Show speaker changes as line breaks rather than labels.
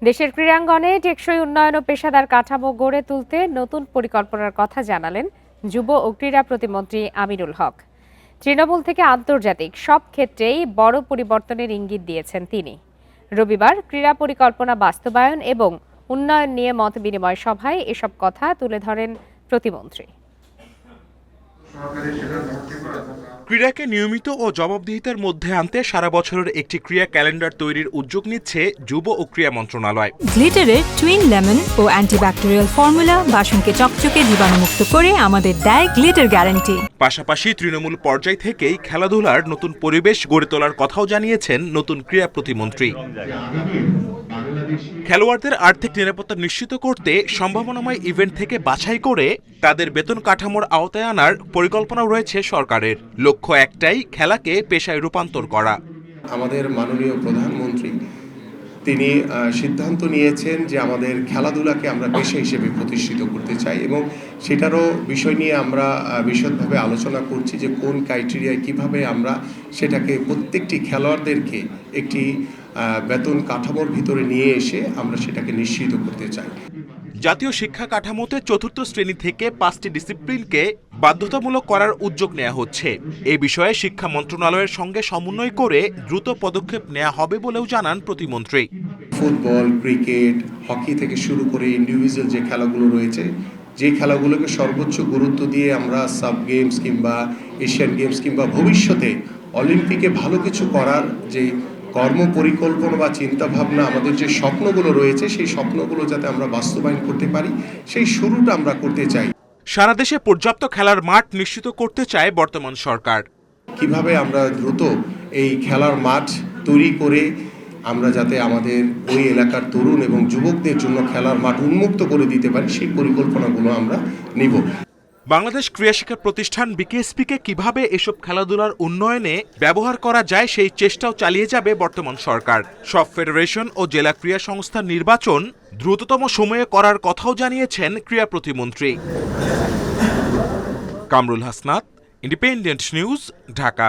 দেশের ক্রীড়াঙ্গনে টেকসই উন্নয়ন ও পেশাদার কাঠামো গড়ে তুলতে নতুন পরিকল্পনার কথা জানালেন যুব ও ক্রীড়া প্রতিমন্ত্রী আমিনুল হক। তৃণমূল থেকে আন্তর্জাতিক সব ক্ষেত্রেই বড় পরিবর্তনের ইঙ্গিত দিয়েছেন তিনি। রবিবার ক্রীড়া পরিকল্পনা বাস্তবায়ন এবং উন্নয়ন নিয়ে মত বিনিময় সভায় এসব কথা তুলে ধরেন প্রতিমন্ত্রী।
ক্রীড়াকে নিয়মিত ও জবাবদিহিতার মধ্যে আনতে সারা বছরের একটি ক্রীড়া ক্যালেন্ডার তৈরির উদ্যোগ নিচ্ছে যুব ও ক্রীড়া মন্ত্রণালয়।
গ্লিটারের টুইন লেমন ও অ্যান্টিব্যাকটেরিয়াল ফর্মুলা বাসনকে চকচকে জীবাণুমুক্ত করে আমাদের দেয় গ্লিটার গ্যারান্টি।
পাশাপাশি তৃণমূল পর্যায় থেকেই খেলাধুলার নতুন পরিবেশ গড়ে তোলার কথাও জানিয়েছেন নতুন ক্রীড়া প্রতিমন্ত্রী। খেলোয়াড়দের আর্থিক নিরাপত্তা নিশ্চিত করতে সম্ভাবনাময় ইভেন্ট থেকে বাছাই করে তাদের বেতন কাঠামোর আওতায় আনার পরিকল্পনা রয়েছে সরকারের। লক্ষ্য একটাই, খেলাকে পেশায় রূপান্তর করা।
আমাদের মাননীয় প্রধানমন্ত্রী তিনি সিদ্ধান্ত নিয়েছেন যে আমাদের খেলাধুলাকে আমরা পেশা হিসেবে প্রতিষ্ঠিত করতে চাই এবং সেটারও বিষয় নিয়ে আমরা বিশদভাবে আলোচনা করছি যে কোন ক্রাইটেরিয়ায় কিভাবে আমরা সেটাকে প্রত্যেকটি খেলোয়াড়দেরকে একটি বেতন কাঠামোর ভিতরে নিয়ে এসে আমরা সেটাকে নিশ্চিত করতে চাই।
জাতীয় শিক্ষা কাঠামোতে চতুর্থ শ্রেণী থেকে 5টি ডিসিপ্লিনকে বাধ্যতামূলক করার উদ্যোগ নেওয়া হচ্ছে। এই বিষয়ে শিক্ষা মন্ত্রণালয়ের সঙ্গে সমন্বয় করে দ্রুত পদক্ষেপ নেওয়া হবে বলেও জানান প্রতিমন্ত্রী।
ফুটবল, ক্রিকেট, হকি থেকে শুরু করে ইন্ডিভিজুয়াল যে খেলাগুলো রয়েছে, যে খেলাগুলোকে সর্বোচ্চ গুরুত্ব দিয়ে আমরা সাব গেমস কিংবা এশিয়ান গেমস কিংবা ভবিষ্যতে অলিম্পিকে ভালো কিছু করার যে কর্ম পরিকল্পনা বা চিন্তাভাবনা, আমাদের যে স্বপ্নগুলো রয়েছে সেই স্বপ্নগুলো যাতে আমরা বাস্তবায়ন করতে পারি সেই শুরুটা আমরা করতে চাই।
সারা দেশে পর্যাপ্ত খেলার মাঠ নিশ্চিত করতে চায় বর্তমান সরকার।
কিভাবে আমরা দ্রুত এই খেলার মাঠ তৈরি করে আমরা যাতে আমাদের ওই এলাকার তরুণ এবং যুবকদের জন্য খেলার মাঠ উন্মুক্ত করে দিতে পারি সেই পরিকল্পনাগুলো আমরা নিব।
বাংলাদেশ ক্রীড়া শিক্ষা প্রতিষ্ঠান বিকেএসপিকে কিভাবে এসব খেলাধুলার উন্নয়নে ব্যবহার করা যায় সেই চেষ্টাও চালিয়ে যাবে বর্তমান সরকার। সব ফেডারেশন ও জেলা ক্রীড়া সংস্থার নির্বাচন দ্রুততম সময়ে করার কথাও জানিয়েছেন ক্রীড়া প্রতিমন্ত্রী। Kamrul Hasnat, independent news, Dhaka.